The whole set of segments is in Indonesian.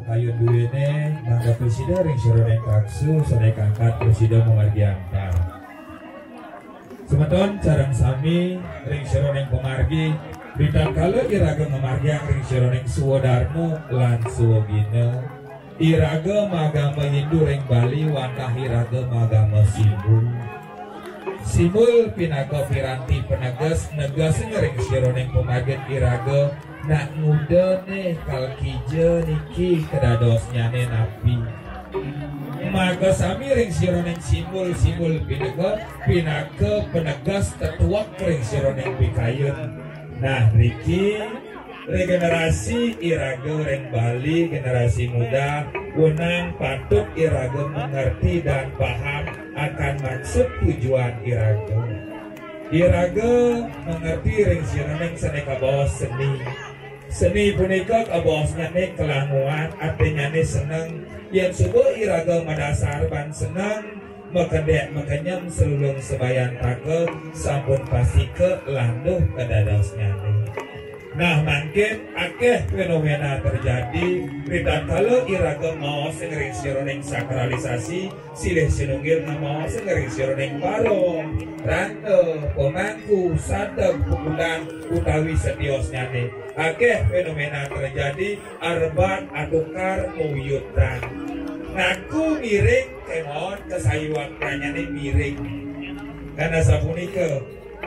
kayu duwene mangga presiden ring sironeng kaksu sadaya kangkat presiden memargiangkan. Semeton carang sami ring sironeng pemargi Ridakala iraga memargiang ring sironeng suwodarmo lan suwogina iraga magama Hindu ring Bali wantah iraga magama Simul pinaga piranti penegas negas ring sironeng pemargian iraga nak muda nih kalkija niki kedadosnya nih napi maga sami ring sironeng simbol pinaga penegas tetuak ring sironeng pikayun. Nah Riki regenerasi iraga ring Bali generasi muda wenang patut iraga mengerti dan paham akan maksud tujuan iraga mengerti ring sironeng saneka bawa seni punika kabosnya nih kelanguan artinya nih seneng yang subuh iraga madasar ban seneng makendek makanyam selulung sebayan take sampun pasti ke landuh kedadosnya nih. Nah mungkin akeh fenomena terjadi ridakala iraga mau sengering sironeng sakralisasi silih sinunggil mau sengering sironeng barong rante pemangku sadeg pukulan utawi setiosnya nih akeh fenomena terjadi arbat atukar muyutan ngaku miring kemon kesayuan pranyane miring karena sapunika.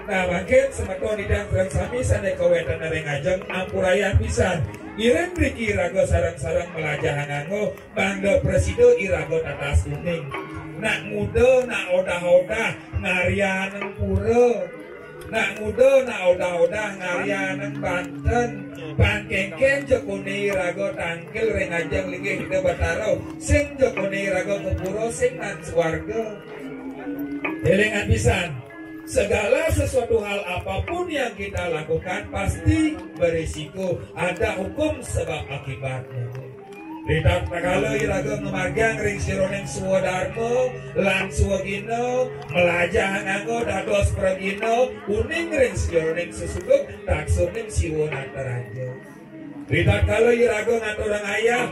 Nah mungkin semeton idang serang sami sane kawetan ring ajeng ampurayan pisan iren mriki iraga sarang-sarang melajahan nganggo bangga presiden iraga tatas kuning nak muda nak odah-odah ngarianeng pura nak muda nak odah-odah ngarianeng Banten pangkengken jokone iraga tangkil ring ajeng linggih hida bataro sing jokone iraga kepuro sing nan swarga elingan pisan. Segala sesuatu hal apapun yang kita lakukan pasti berisiko ada hukum sebab akibatnya. Ridak takala iraga memargiang ring sironeng suwodarmo lan suwogino melajah nganggo dados pragino uning ring sironeng sesuduk taksuning siwonantaraja. Ridak kala iraga ngaturang ayah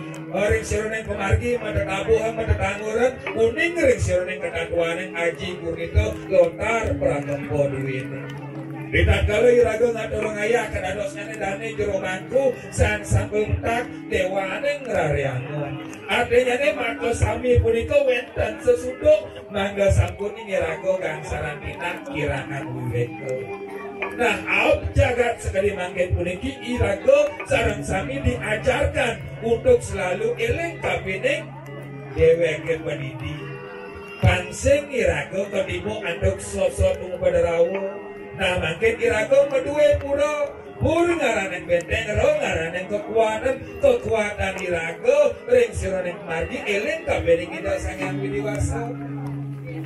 ring sironeng pemargi madatabuhan madatanguran uning ring sironeng ketatuaning aji gurnito lontar pratempo duwini. Ridak kala iraga ngaturang ayah kedadosnya dane jero mangku sang sangkuntak dewaneng rariangun. Artinya nih maka sami punika wenten sesuduk mangga sangkuning iraga gangsaran tinang kirangan wiweko. Nah, out jagat sekali mangke puniki iraga sareng sami diajarkan untuk selalu eling kapining dheweke pendidik. Pansing iraga ketimu anduk sosok tunggu pada rawo. Nah, mangke iraga meduwe pura ngaraneng benteng ro ngaraneng kekuatan iraga ring sironeng margi eling kapining ida sang yang dewasa.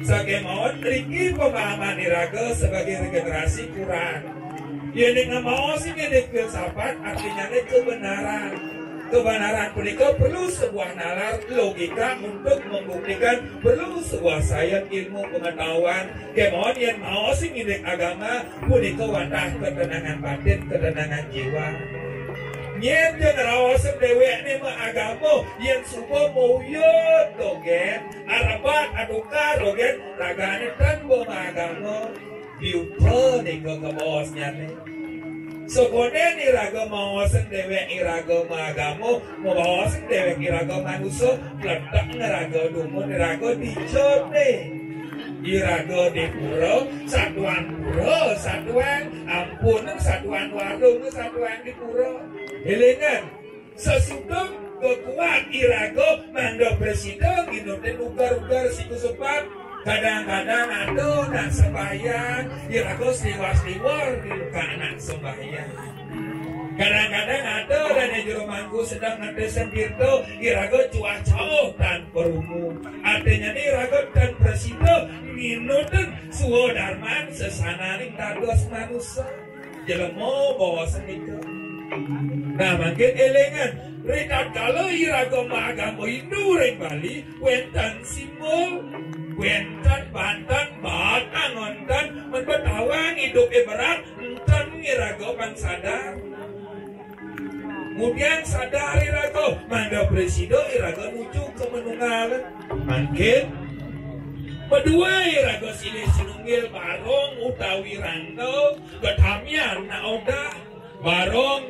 Sagemawon riki pemahaman iraga sebagai regenerasi Quran. Yang mau sih ngedek filsafat artinya kebenaran. Kebenaran punika perlu sebuah nalar logika untuk membuktikan perlu sebuah sains ilmu pengetahuan. Kemon yang mau sih ngedek agama punika wantah ketenangan batin, ketenangan jiwa. Nyen jenerawasan dewek ini mah agama yang suka mouyot dogen arabat adukar dogen ragane tanpa agama diupa nih ke bawasnya nih sokone nih raga mawasan dewek iraga agama mawasan dewek iraga manusia letak ngeraga dumun iraga dicot nih iraga di pura satuan ampun satuan warung satuan di pura elengan sesudah kekuat iraga manda presiden ginuten ugar-ugar siku sepat kadang-kadang aduh nak sembahyang iraga sliwar-sliwar di luka anak sembahyang kadang-kadang ada dan jero mangku sedang ngadesen tirto iraga cuacau tanpa rumu artinya nih iraga dan presiden minuten suwodarman sesananing dados manusia jelemo bawa senika. Nah makin elengan rikat kalau iraga agama Hindu ring Bali wenten simbol wenten Banten batang wenten menbetawang hidup berat enten iraga pan sadar kemudian sadar irago manda presiden irago nuju ke menunggalan mungkin kedua irago silih sinunggil barong utawi rando ketamian na oda barong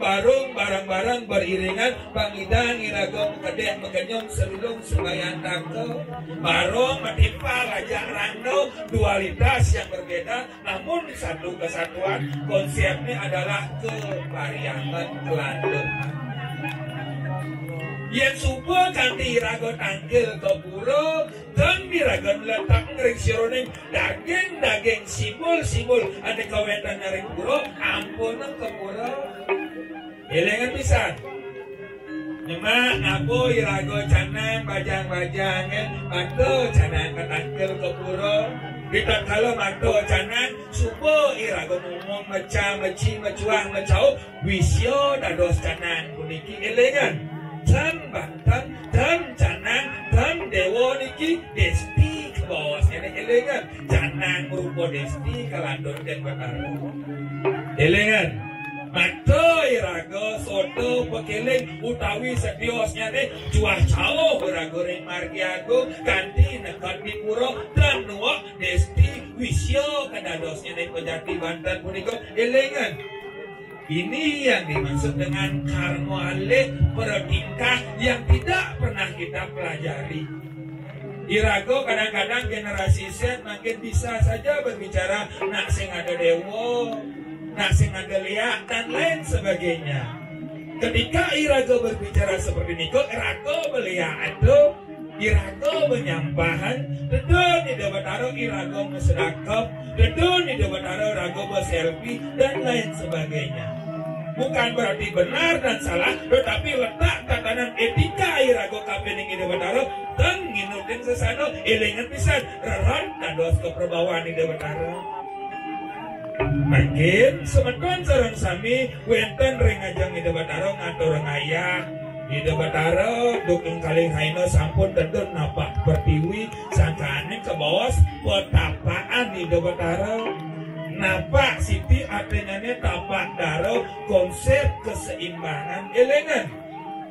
barang-barang beriringan pangidang irago kedek mengenyong serulung sembayan tako barong metimpa raja rando dualitas yang berbeda namun satu kesatuan konsepnya adalah kevariangan kelandeman yang subuh ganti irago tangkil ke puro dan irago letak ngering sironing daging sibul ada kawetan naring puro ampun ke puro elengan pisan nyemak ngapo irago canang bajang-bajangan manto canang ketangkil ke puro kita kalau manto canang subuh irago ngomong meci mecuang mecau wisyo dados canang puniki elengan dan bantan dan canang dan dewa niki desti ke bawah ini elengan canang merupakan desti kalandor dan batara elengan mato irago soto pekeleng utawi sediosnya deh cuah cao irago ring margiago ganti nekat di puro dan nuak desti wisyo kadadosnya deh pejati bantan puniko elengan. Ini yang dimaksud dengan karma alih bertingkah yang tidak pernah kita pelajari. Irago kadang-kadang generasi Z makin bisa saja berbicara nak sing ada dewo, nak sing ada liak dan lain sebagainya. Ketika irago berbicara seperti ini, irago beliak itu, irago menyampahan, dedon di debataro irago mesedakap, dedon di debataro irago berselfie dan lain sebagainya. Bukan berarti benar dan salah, tetapi letak tatanan etika irago kapening ide bataro dan nginutin sesano elengan pisan reron dados keperbawaan ide bataro. Makin semeton sareng sami wenten rengajang ide bataro ngatur ayah ide bataro dukung kaling haino sampun tentu napak pertiwi sangkane ke bawah petapaan ide bataro. Napa Siti artinya tapak daro konsep keseimbangan elengan.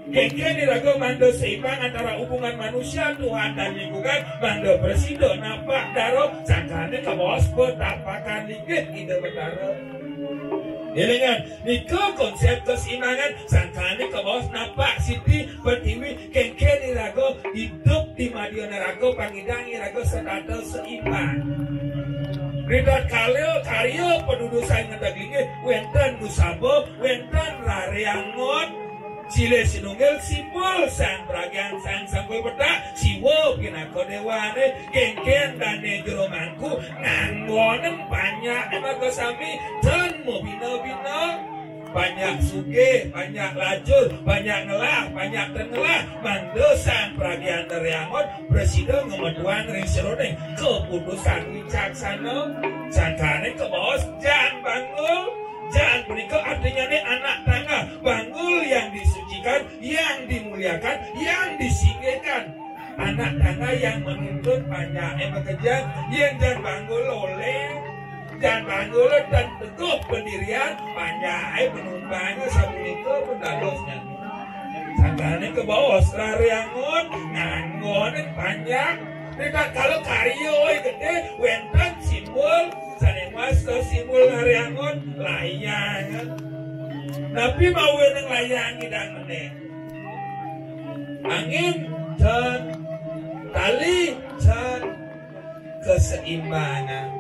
Kengkian dirago mando seimbang antara hubungan manusia Tuhan dan lingkungan mando presiden napak daro sangkane ke bawah petapakan dikit ide betaro. Elengan niko konsep keseimbangan sangkane ke bawah napak Siti pertiwi kengkian dirago hidup di Madiun Rago pangidang irago sedata seimbang. Ridot karyo pendudusan ngedaglinge wenten musabo wenten rareangon sile sinunggil simbol sang pragian sang sampul peta siwo pinako dewane gengken dane jeromangku nganggonem banyak emang sami dan mau bina banyak suge, banyak lajur, banyak ngelah, banyak tengelah mandosang pragian teriangon presiden ngemeduan ring serodeng keputusan wicaksana sangkane ke bawah jangan bangul jangan berikut artinya nih anak tangga bangul yang disucikan, yang dimuliakan, yang disingkirkan anak tangga yang menuntut banyak bekerja yang jangan bangul oleh dan bangun dan teguh pendirian banyak penumpangnya sabun itu pendalosnya sangkane ke bawah rariangon ngangon banyak tidak kalau karyo gede wenten simbol saling masuk simbol rariangon layang tapi mau yang layang tidak meneng angin dan tali dan keseimbangan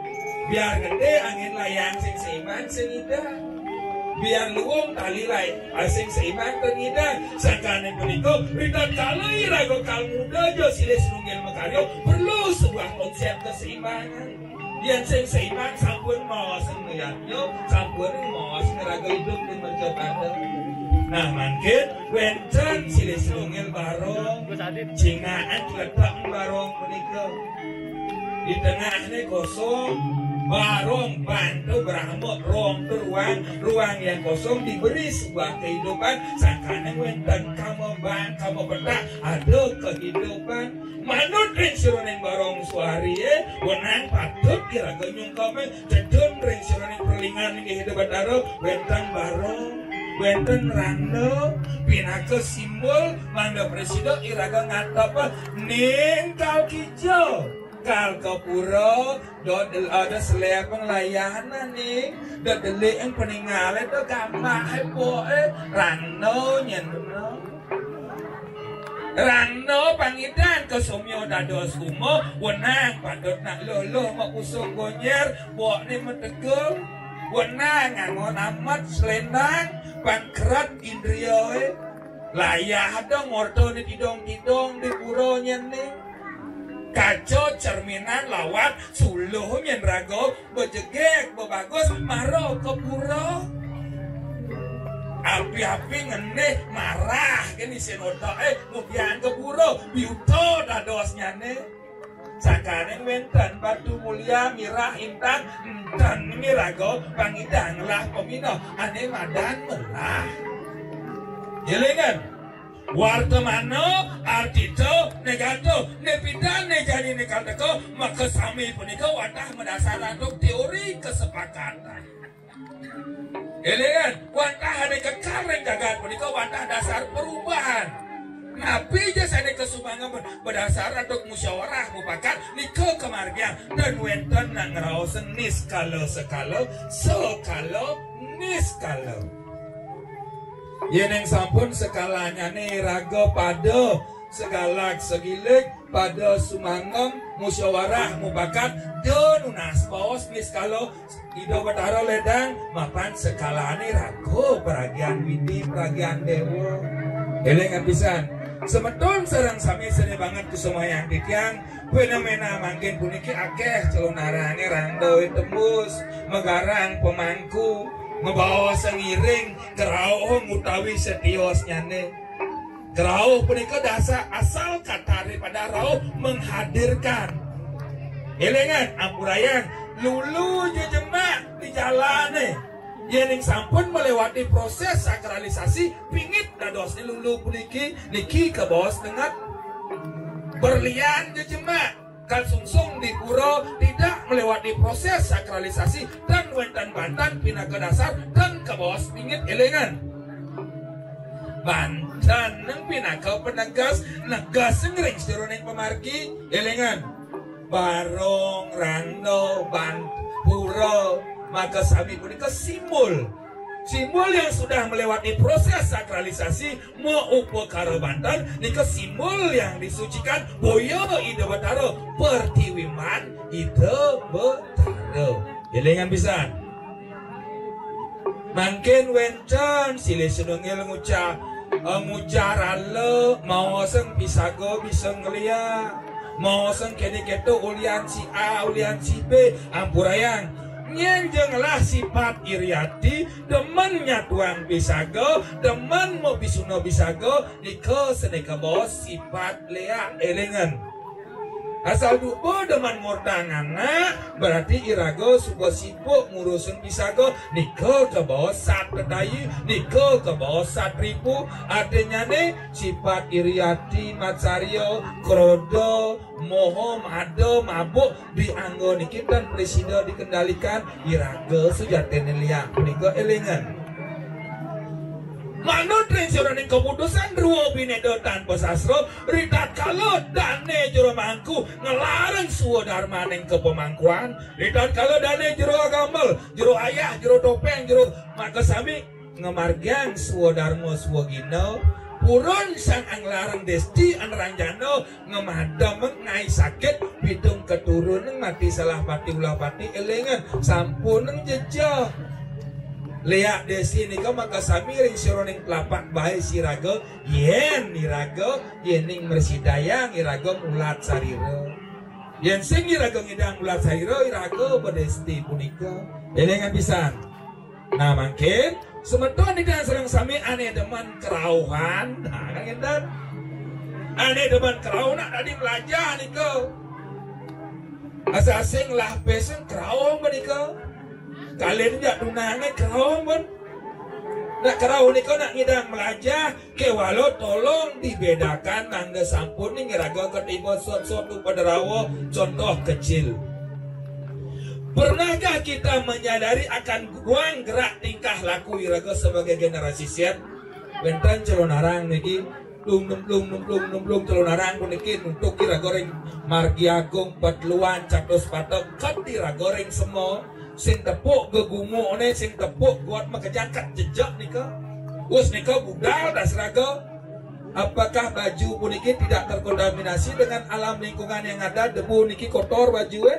biar gede angin layang sing seimbang senida biar luwung tali lay asing seimbang tenida sangkane puniko ridot kalau irago kal muda jo silih sinunggil mekaryo perlu sebuah konsep keseimbangan yang sing seimbang sampun mawas ngeliatyo sampun mawas ngerago hidup di mercabada nah mungkin wenten silih sinunggil barong cingaan letak barong puniko di tengahnya kosong barong bantu berhamut ruang yang kosong diberi sebuah kehidupan sangkane wenten kamu peta ada kehidupan manut ring sironing barong suari wenang patut kira genyung kame cedun ring sironing perlingan kehidupan daro wenten barong wenten rano pinaka simbol mangga presiden iraga ngatapa ningkal kijo kal kapura dodel ada selepeng layanan nih dodeli yang peninggalan itu gamah boe rano nyenno Rano pangidan ke sumyo dados umo wenang padot nak lolo mak usung gonyer bok ni mentegul wenang ngangon amat selendang pangkrat indriyoe layah dong ngorto ni tidong-tidong di puro nyening kaco cerminan lawat suluh nyen rago bejegek bebagus maro ke puro api-api ngeneh marah gini senoto ngupian ke puro biuto dadosnya nih sakane wenten batu mulia mirah intan dan mirago pangidang lah pemino ane madan melah jelengan wartemano artito negato nepidan nejadi nekaldeko maka sami punika wadah mendasar untuk teori kesepakatan Elegan, wantah ada kekareng gagal punika wantah dasar perubahan. Nabi jasa ada kesumbangan berdasar untuk musyawarah mufakat niko kemargian dan wenten nang raosen niskalo sekalo sekalo niskalo. Yeneng sampun sekalanya nih rago pada segalak segilik pada sumangem musyawarah mufakat dan unas paus niskalo Ido betaro ledang mapan sekalane rago peragian widi peragian dewa elengan pisan semeton sareng sami seni banget kesumayang ditiang fenomena mangkin puniki akeh celonarane rando tembus megarang pemangku ngebawa sengiring kerauh mutawi setios nyane kerauh punika dasa asal kata daripada rauh menghadirkan elengan ampurayang lulu jejemak di jalan yang sampun melewati proses sakralisasi pingit dados ni lulu puniki niki ke bawah setengah berlian jejemak kal sungsung di puro tidak melewati proses sakralisasi dan wentan bantan pindah ke dasar dan ke bawah pingit elengan bantan neng pindah ke penegas negas ngering seruning pemargi elengan barong, rando, puro, maka sami punika simbol yang sudah melewati proses sakralisasi mau upo karo bantan nika simbol yang disucikan boyo ide betaro pertiwiman ide betaro jelengan pisan mangkin wencen silih sedengil ngucarale mau seng pisago bisa ngeliat mau sengkene keto ulian si A ulian si B ampurayang nyenjenglah sifat iriati demen nyatuan bisago demen mau bisuno bisago niko seneka bos sifat lea elengan asal dupo demen ngordangana berarti irago suko sibuk ngurusin bisago niko ke bawah sat kedayi niko ke bawah sat ribu artinya nih sifat iriati matsario krodo mohom ado mabuk dianggo niki dan presiden dikendalikan irago sujatene liang niko elengan manut rinsironing keputusan ruo binedo tanpa sasro ritat kalau dane jero mangku ngelarang suwo darmaning kepemangkuan ritat kalau dane jero agambel jero ayah jero topeng jero maka sami ngemargiang suwo darmo suwo gino purun sang anglarang desti anranjano ngemadam ngai sakit bidung keturunan mati salah pati ulah pati elengan sampun jejah Leak desi ni kau maka sami ring sironing telapak bae sirago yen irago yening mersidayang irago mulat sariro yen sing irago ngidang mulat sariro irago bedesti punika elengan pisan nah mangkin semeton di dan serang sami ane deman kerauhan nah kan endan ane deman kerauhan tadi belajar ni kau asa sing lah pesen kerauhan menika kalian tidak tunangan kerauh pun nak kerauh ni kau nak ngidang melajah ke walau tolong dibedakan nangga sampun ni ngeraga ketiba suatu pada rawa contoh kecil Pernahkah kita menyadari akan ruang gerak tingkah laku iraga sebagai generasi siap? Benten celonarang niki lumplung celonarang puniki untuk kira goreng margi agung patluan capdos patok kat kira goreng semua sing tepuk gegumu ne sing tepuk buat makejakat jejak nika us nika budal dasraga. Apakah baju puniki tidak terkontaminasi dengan alam lingkungan yang ada, debu niki kotor baju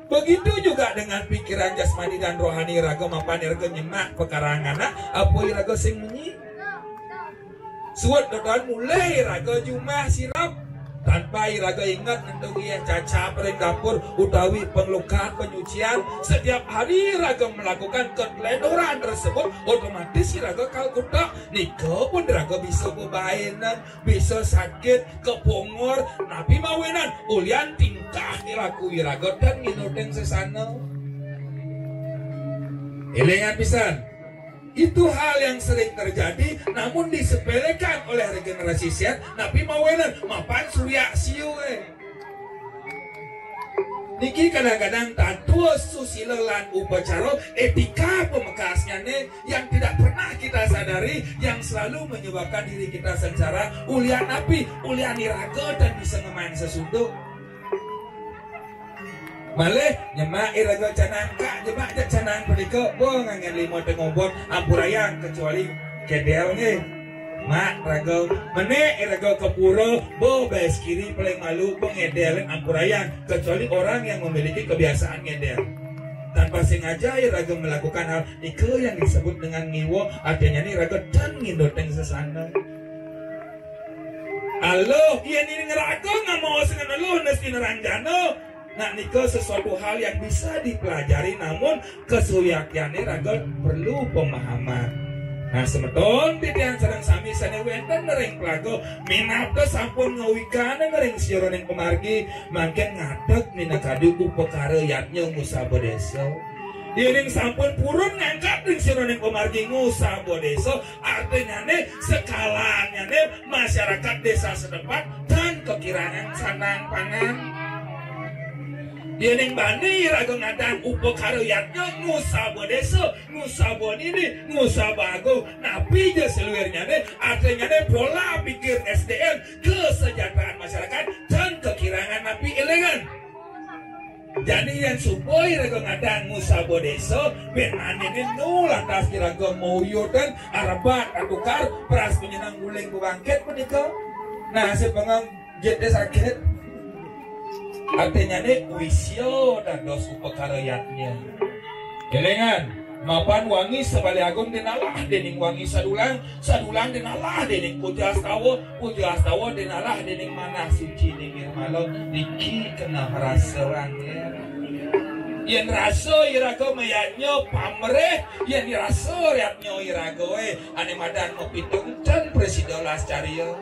Begitu juga dengan pikiran jasmani dan rohani iraga mapan iraga nyemak pekarangana apa iraga sing menyi suat dodan mulai iraga jumah sirap tanpa iraga ingat nentugi yang caca pereng dapur utawi pengelukan penyucian setiap hari iraga melakukan keteledoran tersebut otomatis iraga kalkutak nika pun iraga bisa bebainan bisa sakit kepongor nabi mawenan ulian tingkah ilaku iraga dan nginodeng sesana elengan pisan. Itu hal yang sering terjadi namun disepelekan oleh regenerasi siat nabi mawenan mapan surya siu niki kadang-kadang tatua susila lan upacara etika pemekasnya yang tidak pernah kita sadari yang selalu menyebabkan diri kita secara ulian nabi ulian iraga dan bisa ngemain sesuduk malih nyemak iraga canang kak nyemak aja canang pendika bo ngangen limo tengombon ampurayang kecuali kedelnya mak raga mene iraga kepuro bo bees kiri paling malu pengedelen ampurayang kecuali orang yang memiliki kebiasaan ngedel tanpa sengaja iraga melakukan hal ike yang disebut dengan ngiwo artinya nih iraga dan ngindoteng sesana alo iya ini ngeraga nggak mau sengan lo nasi neranjano. Nah nika sesuatu hal yang bisa dipelajari namun kesuyakiannya raga perlu pemahaman. Nah semeton titian sareng sami sane wenten nering pelago minapta sampun ngawikan nering sioroning pemargi mangken ngadeg minakadu upekara yatnya ngusaba desa. Diring sampun purun ngangkat ning sioroning pemargi ngusaba desa artinya ne skalanya ne masyarakat desa setempat dan kekirangan sanang pangan. Diening bani raga ngadang upakaryatnya ngusaba desa ngusaba ini ngusaba agung napi je seluirnya ne artinya ne pola pikir SDM kesejahteraan masyarakat dan kekirangan napi elegan jadi yang supaya raga ngadang ngusaba desa benan ini nulah tas kiraga moyo dan arabat atukar peras penyenang guling bangket menikah nah sepengang jete sakit artinya nih wisyo dan dos upakaryatnya kelengan mapan wangi sebalik agung dinalah dening wangi sadulang dinalah dening pujastawa dinalah dening manah suci ning malo niki kena rasaannya yen raso iraga mayatnya pamreh yen raso riatnya iraga ane madan mopitung dan presiden las cariyo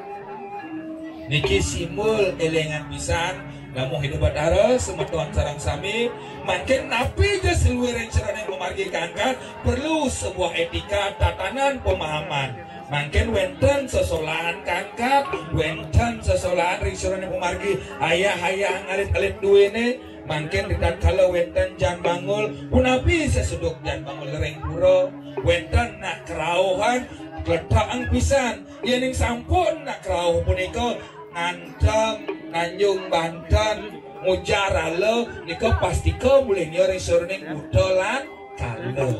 niki simbol elengan pisan namun hidup batara semetuan sarang sami makin napi je seluruh cerana yang memargi kangkat perlu sebuah etika tatanan pemahaman makin wenten sesolahan kangkat wenten sesolahan ringsuran yang memargi ayah ngalit-alit duwene makin tidak kalau wenten jan bangul punapi sesuduk jan bangul lereng pura wenten nak kerauhan kletaan pisan yening sampun nak kerauh punika Nantang, Nanjung Banten, Mujaralo, niko pasti kau boleh nyori sorning udolan kalau.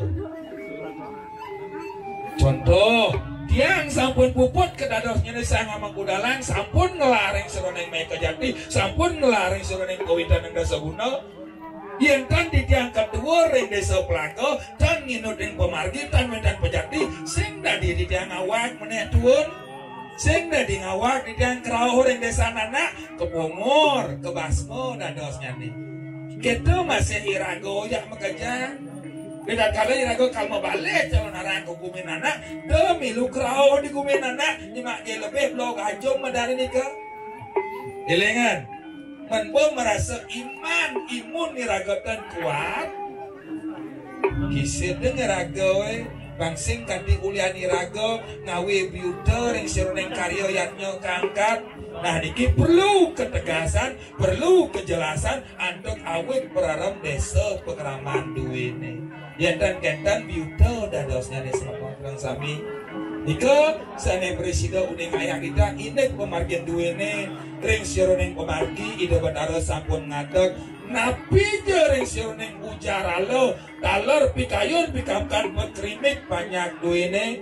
Contoh, tiang sampun puput ke dadosnya sang amang kudalan, sampun ngelaring sorning mereka jati, sampun ngelaring sorning kawitan yang dasa guna. Yang kan di tiang kedua ring desa Pelako dan nginuding pemargi dan medan pejati, sing dadi di tiang awak meneh tuun. Sing dadi ngawak di tiang kerauh ring desa nana kepongor kebasmo dadosnya nih gitu masih irago yang mengejar beda kali irago kalau balik calon narang kukumin anak demi lu kerauh di kumin anak nyimak dia lebih blog ajong medari nika jelengan menbo merasa imun irago tan kuat kisir denger irago bangsing kanti ulian iraga ngawi biuter ring sironeng karya yatnya kangkat. Nah niki perlu ketegasan, perlu kejelasan untuk awet peraram desa pekraman duwene. Yantan kentan biuter dadosnya desa pekraman sami. Nika sane presiden uning ayah kita indek pemargian duwene ring sironeng pemargi ide batara sampun ngadeg napi jering sironeng ujar lo taler pikayun pikamkan berkrimik banyak duwene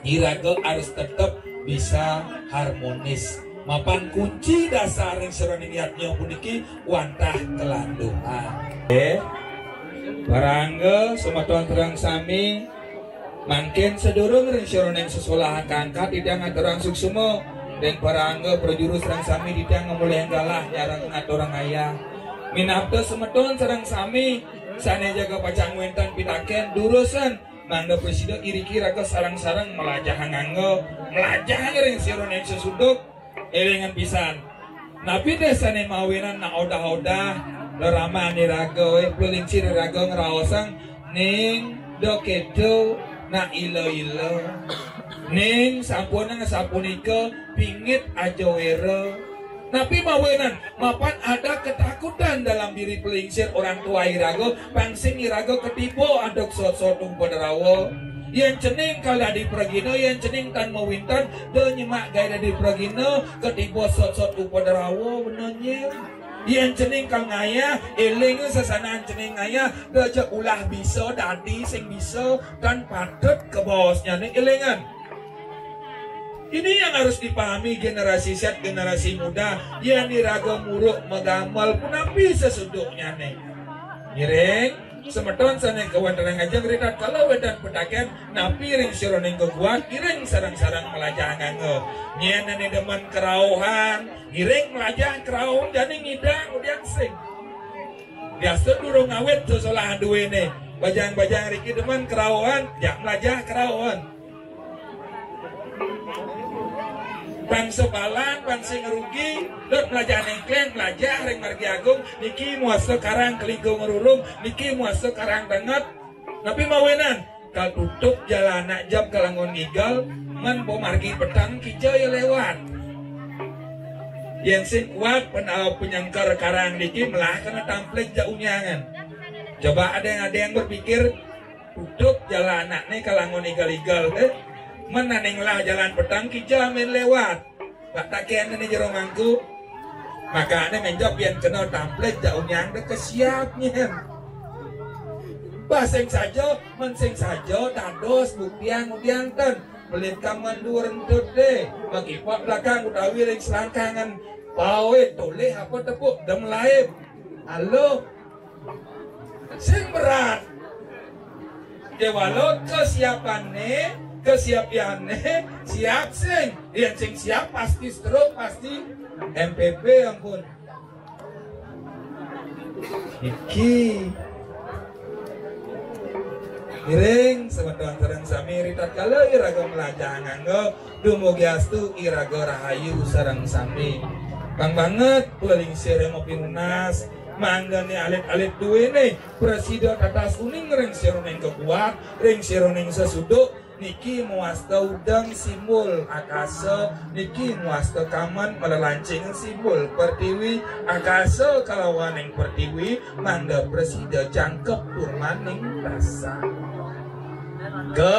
iraga harus tetap bisa harmonis mapan kunci dasar ring sironeng yatnya puniki wantah kelanduan barangga sematuan terang sami mungkin sedurung ring sironeng sesolahan kangkat tidak ngaturang suksumo dan parangga perjurus serang sami tidak ngemulai galah jarang ngaturang ayah minapto semeton serang sami sana jaga pacang wentan pitaken durusan mangga presiden iriki raga sarang-sarang melajah nganggo melajah ring sironeng sesuduk elengan pisan napi desane mawinan na odah-odah leraman iraga pelingcir iraga ngeraosang ning dokedo na ilo-ilo ning sampuna sapunika pingit aja wera napi mawenan mapan ada ketakutan dalam diri pelingsir orang tua iraga pangsing iraga ketipu adok sot-sotung padarawa yang cening kala di pragina yang cening tan mawintan de nyemak gaya di pragina ketipu sot-sotung padarawa benarnya yang cening kang ngaya eling sesanaan cening ngaya dajak ulah bisa dadi sing bisa dan patut ke bosnya nih elingan ini yang harus dipahami generasi set generasi muda yang diraga muruk megamal punapi sesuduknya nih ngiring semeton sana kawan terang aja ngeritat kalau wedan petaken napi ring sironing keguan iring sarang-sarang melajah nganggo nyen ane demen kerauhan iring melajah kerauhan jadi ngidang udiang sing biasa durung ngawet sesolahan duwene bajang-bajang riki demen kerauhan ya melajah kerauhan bangsa balan, bangsa ngerugi, dot melajah nengkleng, melajah ring margi agung, niki muasa karang kelinggo ngerurung, niki muasa karang denget. Tapi mawenan, kal tutup jalan nak jam kalangon ngigal, man po margi petang kijau ya lewat. Yang sing kuat penyangkar karang niki melah kena tamplik jauh nyangan. Coba ada yang berpikir tutup jalan anak nih kalangon igal-igal, menaninglah jalan petang kijamin lewat tak takian ini jero mangku makanya menjawab yang kenal tamplet jauh nyang dek kesiapnya baseng saja mensing saja dados buktian udian ten pelit kaman dua rentut deh bagi pak belakang utawi ring selangkangan pawe toleh apa tepuk dem laib halo sing berat dewalo kesiapannya kesiapiannya siap sing yang sing siap pasti stroke pasti MPP ampun iki iring semeton terang sami ritat kalau iraga melajah nganggo dumugi astu iraga rahayu sareng sami bang banget puling sire ngopi lunas manggane alit-alit duwene presiden atas uning ring sironeng kekuat ring sironeng sesuduk niki muasta udang simbol akasa niki muasta kaman melelancing simbol pertiwi akasa kalawan yang pertiwi mangga presida jangkep turmaning rasa ke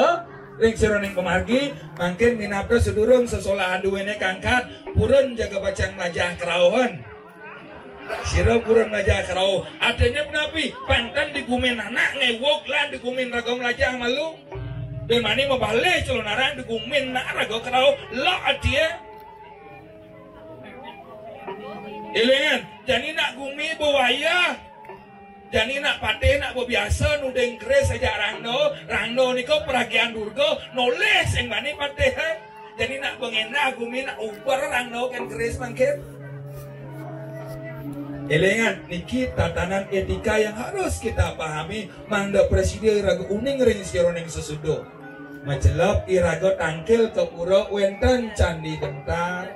ring sironing pemargi mungkin minapra sedurung sesolahan duwene kangkat purun jaga bacang majah kerauhan siro purun majah kerau adanya penapi pantan digumin anak ngewok lah digumin ragam lajah malu demani mabalik celonaran digumin na rago kerau lo adia ilingan jadi nak gumi buaya jadi nak pateh nak biasa nudeng kres saja rangno niko peragian durgo noles yang mani pateh jadi nak bengena gumi nak uber rangno kan kres mangkir elengan niki tatanan etika yang harus kita pahami mangga presiden iraga uning ring sironeng sesudo macelap iraga tangkil ke pura wenten candi bentar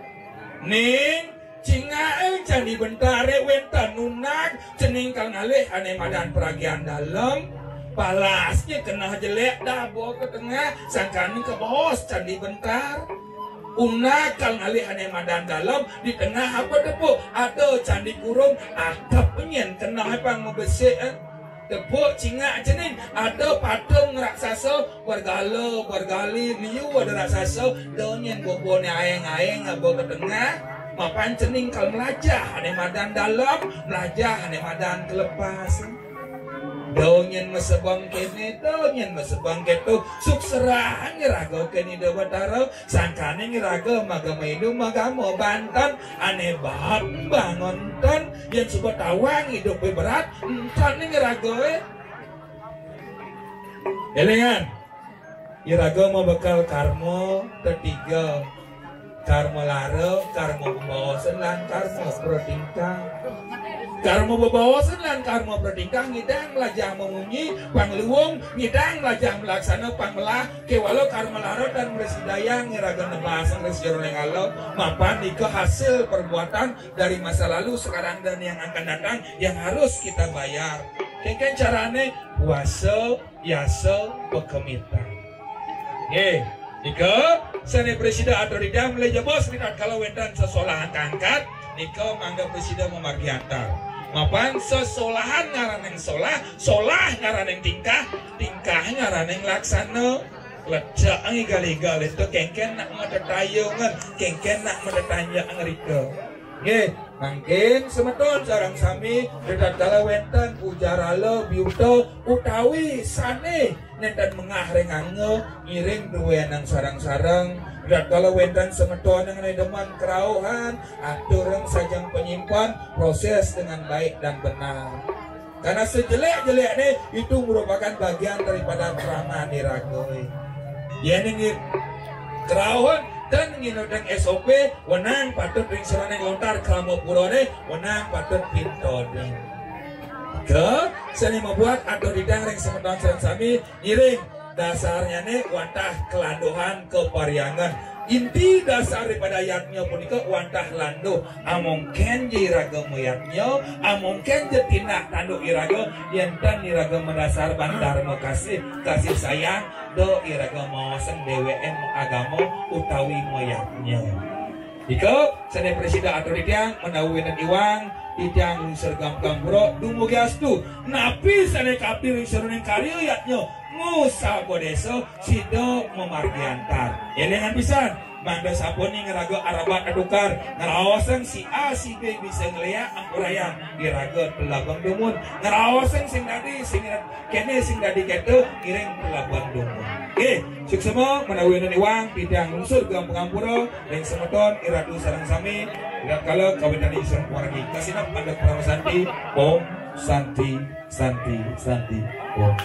ning cingae candi bentare wenten nunak cening kang alih ane madan peragian dalam balasnya kena jelek dah bawa ke tengah sangkani ke bos candi bentar unakal ngalih ane madan dalam di tengah apa tepuk ada candi kurung atap penyen kena apa ngebesek tepuk cingak jenin ada patung raksasa bergali liu ada raksasa donyen bobone aeng-aeng bawa ke tengah mapan cening kal melajah ane madan dalam melajah ane madan kelepas donyen masebang kene donyen masebang ketu suksera ngirago kene de bataro sangkane ngirago magama Hindu magama Banten ane bahap bangun ton yang suka tawang hidup berat entan ngirago elengan ngirago mau bekal karma ketiga karma laro karma pembawasan lan karma pertingkah karma bebawasan lan karma bertingkah ngidang lajah memunyi pangluwung ngidang lajah melaksana pangmelah kewalo karma larot dan meresidaya ngiraga nebasan resjoro lengalo mapan ika hasil perbuatan dari masa lalu sekarang dan yang akan datang yang harus kita bayar kengken carane puasa yasa bekemita ika sane presiden atau didam leja bos nikat kalau wendan sesolahan kangkat nika mangga presiden memagi antar mapan sesolahan ngaraneng solah ngaraneng tingkah ngaraneng laksana lecak ngigal-igal itu kengken nak metetayungan kengken nak metetanya ngerika mungkin semeton sarang sami dekat kala wenten ujaralo biuto utawi sane nentan mengahreng ange ngiring duwenang sarang-sarang dan kalau wendan semeton yang deman kerauhan aturang sajang penyimpan proses dengan baik dan benar karena sejelek-jelek ini itu merupakan bagian daripada kerama diragoi ya ini kerauhan dan nginodeng SOP wenang patut ring seraneng lontar kamu purone wenang patut pintode ke seni membuat atau didang ring semeton sarang sami ngiring dasarnya nih wantah kelanduhan kepariangan inti dasar daripada yatnya punika wantah landu amongken jiraga muyatnya amongken jetindak tanduk iraga yentan iraga mendasar bandar kasih sayang do iraga mawasan DWM agama utawi muyatnya ika sene presiden atau ditiang menawi dan iwang ditiang sergam kambro dumugi astu napi sene kapir seruning karya yatnya Musa bodeso sido memargiantar elengan pisan mangga saponi ngerago arabat adukar ngerawasan si A si B bisa ngeliat ampuraya ngerago pelabang dumun ngerawasan sing tadi sing kene sing tadi ketu ngiring pelabang dumun suksema menawi iwang bidang unsur pengampura dan semeton iradu sarang sami dan kalau kawitan iseng wargi kasinap pada prawasanti om santi om